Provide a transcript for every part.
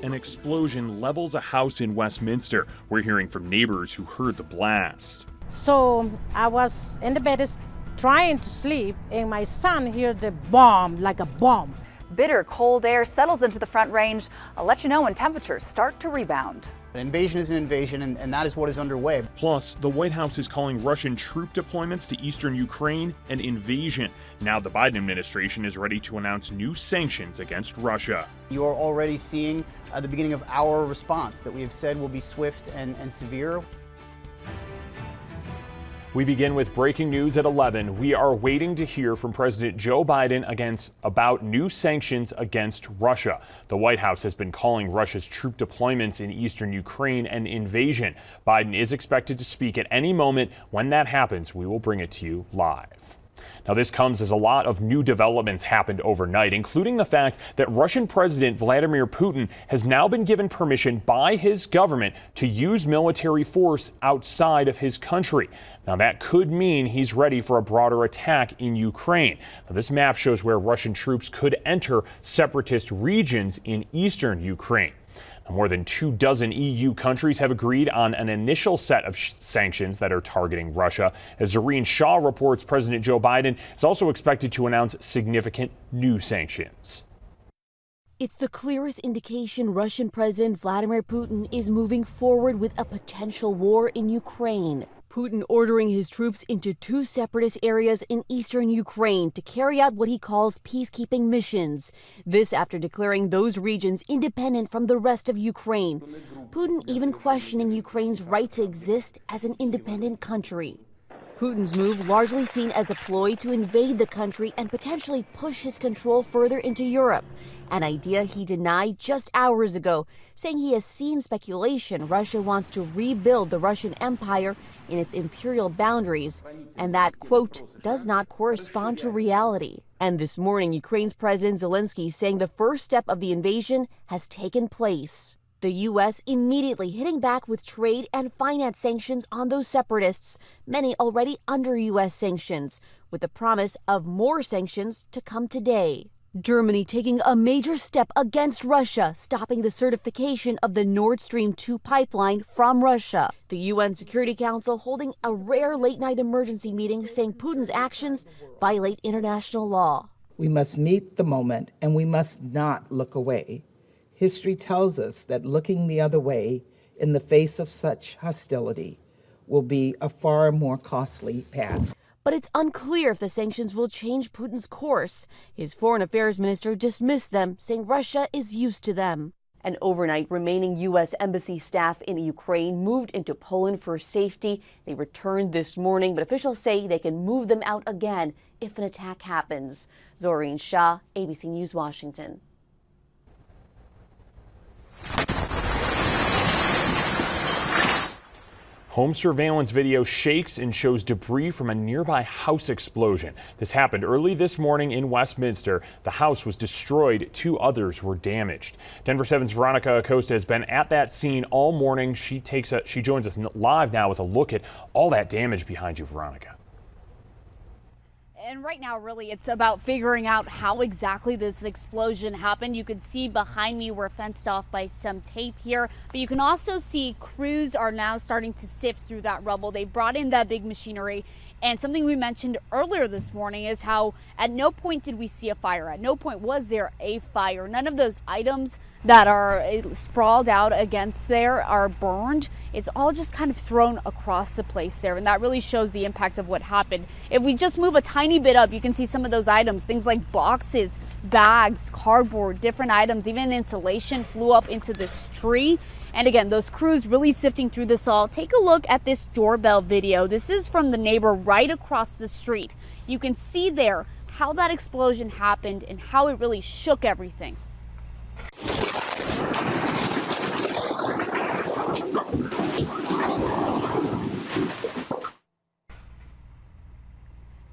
an explosion levels a house in Westminster. We're hearing from neighbors who heard the blast. So I was in the bed trying to sleep, and my son heard the bomb, like a bomb. Bitter cold air settles into the Front Range. I'll let you know when temperatures start to rebound. An invasion is an invasion, and that is what is underway. Plus, the White House is calling Russian troop deployments to eastern Ukraine an invasion. Now the Biden administration is ready to announce new sanctions against Russia. You are already seeing the beginning of our response that we have said will be swift and severe. We begin with breaking news at 11. We are waiting to hear from President Joe Biden about new sanctions against Russia. The White House has been calling Russia's troop deployments in eastern Ukraine an invasion. Biden is expected to speak at any moment. When that happens, we will bring it to you live. Now, this comes as a lot of new developments happened overnight, including the fact that Russian President Vladimir Putin has now been given permission by his government to use military force outside of his country. Now, that could mean he's ready for a broader attack in Ukraine. Now, this map shows where Russian troops could enter separatist regions in eastern Ukraine. More than 24 EU countries have agreed on an initial set of sanctions that are targeting Russia. As Zareen Shah reports, President Joe Biden is also expected to announce significant new sanctions. It's the clearest indication Russian President Vladimir Putin is moving forward with a potential war in Ukraine. Putin ordering his troops into 2 separatist areas in eastern Ukraine to carry out what he calls peacekeeping missions. This after declaring those regions independent from the rest of Ukraine. Putin even questioning Ukraine's right to exist as an independent country. Putin's move largely seen as a ploy to invade the country and potentially push his control further into Europe, an idea he denied just hours ago, saying he has seen speculation Russia wants to rebuild the Russian Empire in its imperial boundaries, and that, quote, does not correspond to reality. And this morning, Ukraine's President Zelensky saying the first step of the invasion has taken place. The U.S. immediately hitting back with trade and finance sanctions on those separatists, many already under U.S. sanctions, with the promise of more sanctions to come today. Germany taking a major step against Russia, stopping the certification of the Nord Stream 2 pipeline from Russia. The UN Security Council holding a rare late-night emergency meeting saying Putin's actions violate international law. We must meet the moment, and we must not look away. History tells us that looking the other way in the face of such hostility will be a far more costly path. But it's unclear if the sanctions will change Putin's course. His foreign affairs minister dismissed them, saying Russia is used to them. And overnight, remaining U.S. embassy staff in Ukraine moved into Poland for safety. They returned this morning, but officials say they can move them out again if an attack happens. Zoreen Shah, ABC News, Washington. Home surveillance video shakes and shows debris from a nearby house explosion. This happened early this morning in Westminster. The house was destroyed. 2 others were damaged. Denver 7's Veronica Acosta has been at that scene all morning. She joins us live now with a look at all that damage behind you, Veronica. And right now, really, it's about figuring out how exactly this explosion happened. You can see behind me we're fenced off by some tape here, but you can also see crews are now starting to sift through that rubble. They brought in that big machinery. And something we mentioned earlier this morning is how at no point did we see a fire. At no point was there a fire. None of those items that are sprawled out against there are burned. It's all just kind of thrown across the place there. And that really shows the impact of what happened. If we just move a tiny bit up, you can see some of those items, things like boxes, bags, cardboard, different items, even insulation flew up into this tree. And again, those crews really sifting through this all. Take a look at this doorbell video. This is from the neighbor right across the street. You can see there how that explosion happened and how it really shook everything.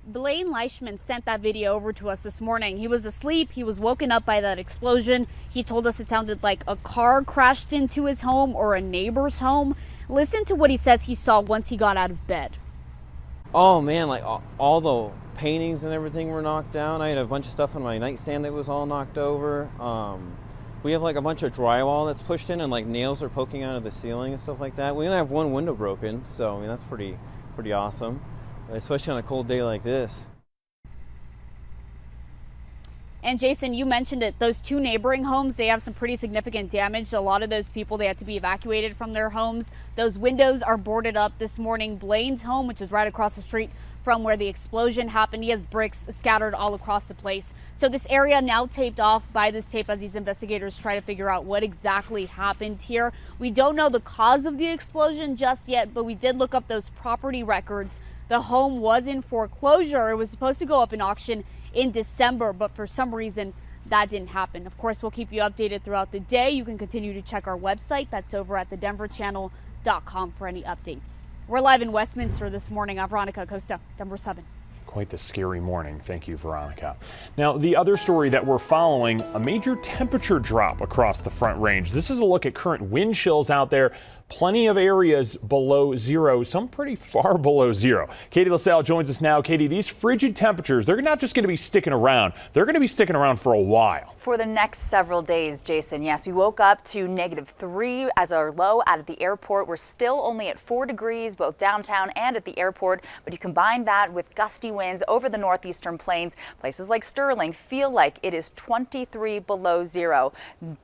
Blaine Leishman sent that video over to us this morning. He was asleep. He was woken up by that explosion. He told us it sounded like a car crashed into his home or a neighbor's home. Listen to what he says he saw once he got out of bed. Oh man, like all the paintings and everything were knocked down. I had a bunch of stuff on my nightstand that was all knocked over. We have like a bunch of drywall that's pushed in and like nails are poking out of the ceiling and stuff like that. We only have one window broken, so I mean that's pretty awesome, especially on a cold day like this. And Jason, you mentioned it. Those two neighboring homes, they have some pretty significant damage. A lot of those people, they had to be evacuated from their homes. Those windows are boarded up this morning. Blaine's home, which is right across the street from where the explosion happened, he has bricks scattered all across the place. So this area now taped off by this tape as these investigators try to figure out what exactly happened here. We don't know the cause of the explosion just yet, but we did look up those property records. The home was in foreclosure. It was supposed to go up in auction in December, but for some reason that didn't happen. Of course, we'll keep you updated throughout the day. You can continue to check our website. That's over at thedenverchannel.com for any updates. We're live in Westminster this morning. I'm Veronica Acosta, Denver 7. Quite the scary morning. Thank you, Veronica. Now, the other story that we're following, a major temperature drop across the Front Range. This is a look at current wind chills out there. Plenty of areas below zero, some pretty far below zero. Katie LaSalle joins us now. Katie, these frigid temperatures, they're not just going to be sticking around. They're going to be sticking around for a while. For the next several days, Jason. Yes, we woke up to -3 as our low out at the airport. We're still only at 4 degrees, both downtown and at the airport. But you combine that with gusty winds over the northeastern plains. Places like Sterling feel like it is 23 below zero.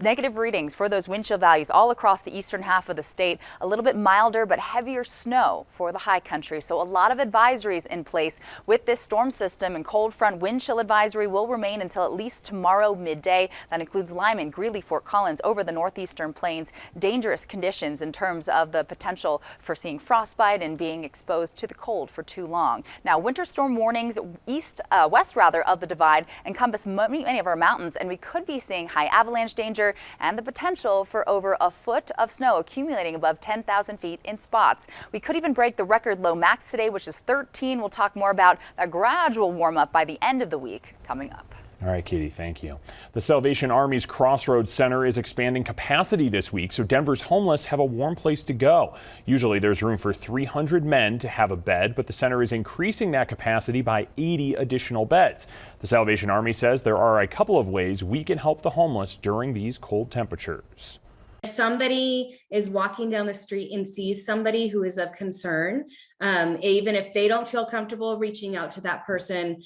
Negative readings for those wind chill values all across the eastern half of the state. A little bit milder but heavier snow for the high country. So a lot of advisories in place with this storm system, and cold front wind chill advisory will remain until at least tomorrow midday. That includes Lyman, Greeley, Fort Collins over the northeastern plains. Dangerous conditions in terms of the potential for seeing frostbite and being exposed to the cold for too long. Now, winter storm warnings west of the divide encompass many of our mountains, and we could be seeing high avalanche danger and the potential for over a foot of snow accumulating above 10,000 feet in spots. We could even break the record low max today, which is 13. We'll talk more about a gradual warm up by the end of the week coming up. All right, Katie, thank you. The Salvation Army's Crossroads Center is expanding capacity this week, so Denver's homeless have a warm place to go. Usually there's room for 300 men to have a bed, but the center is increasing that capacity by 80 additional beds. The Salvation Army says there are a couple of ways we can help the homeless during these cold temperatures. If somebody is walking down the street and sees somebody who is of concern, even if they don't feel comfortable reaching out to that person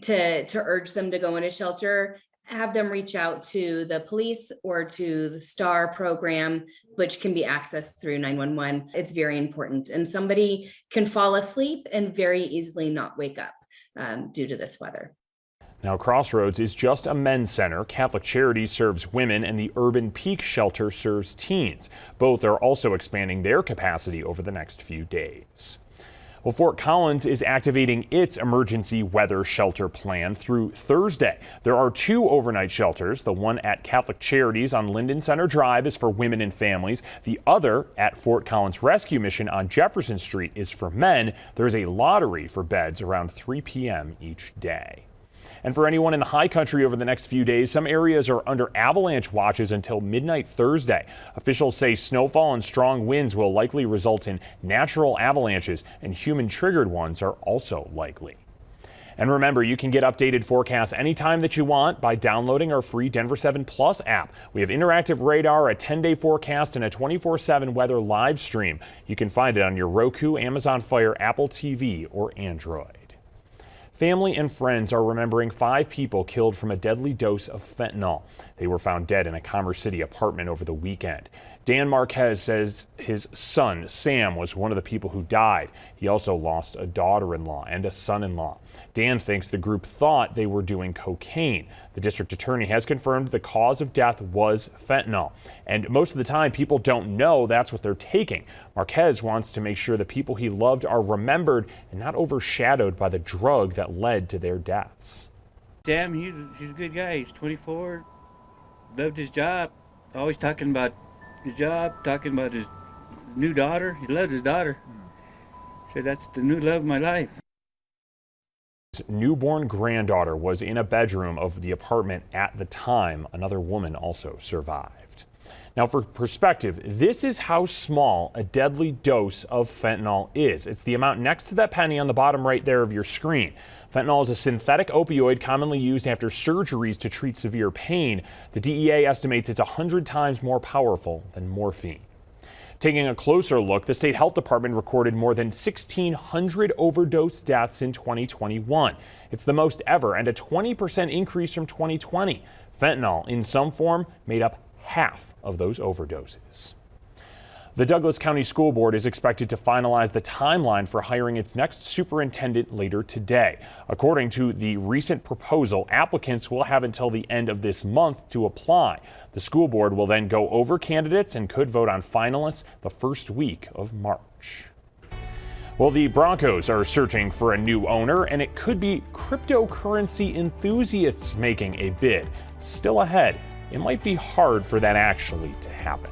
to urge them to go in a shelter, have them reach out to the police or to the STAR program, which can be accessed through 911. It's very important. And somebody can fall asleep and very easily not wake up due to this weather. Now, Crossroads is just a men's center. Catholic Charities serves women, and the Urban Peak Shelter serves teens. Both are also expanding their capacity over the next few days. Well, Fort Collins is activating its emergency weather shelter plan through Thursday. There are 2 overnight shelters. The one at Catholic Charities on Linden Center Drive is for women and families. The other at Fort Collins Rescue Mission on Jefferson Street is for men. There's a lottery for beds around 3 p.m. each day. And for anyone in the high country over the next few days, some areas are under avalanche watches until midnight Thursday. Officials say snowfall and strong winds will likely result in natural avalanches, and human-triggered ones are also likely. And remember, you can get updated forecasts anytime that you want by downloading our free Denver 7 Plus app. We have interactive radar, a 10-day forecast, and a 24/7 weather live stream. You can find it on your Roku, Amazon Fire, Apple TV, or Android. Family and friends are remembering 5 people killed from a deadly dose of fentanyl. They were found dead in a Commerce City apartment over the weekend. Dan Marquez says his son, Sam, was one of the people who died. He also lost a daughter-in-law and a son-in-law. Dan thinks the group thought they were doing cocaine. The district attorney has confirmed the cause of death was fentanyl. And most of the time, people don't know that's what they're taking. Marquez wants to make sure the people he loved are remembered and not overshadowed by the drug that led to their deaths. Sam, he's a good guy. He's 24, loved his job, always talking about his job, talking about his new daughter. He loved his daughter. Said, that's the new love of my life. His newborn granddaughter was in a bedroom of the apartment at the time. Another woman also survived. Now, for perspective, this is how small a deadly dose of fentanyl is. It's the amount next to that penny on the bottom right there of your screen. Fentanyl is a synthetic opioid commonly used after surgeries to treat severe pain. The DEA estimates it's 100 times more powerful than morphine. Taking a closer look, the state health department recorded more than 1,600 overdose deaths in 2021. It's the most ever and a 20% increase from 2020. Fentanyl, in some form, made up half of those overdoses. The Douglas County School Board is expected to finalize the timeline for hiring its next superintendent later today. According to the recent proposal, applicants will have until the end of this month to apply. The school board will then go over candidates and could vote on finalists the first week of March. Well, the Broncos are searching for a new owner, and it could be cryptocurrency enthusiasts making a bid. Still ahead, it might be hard for that actually to happen.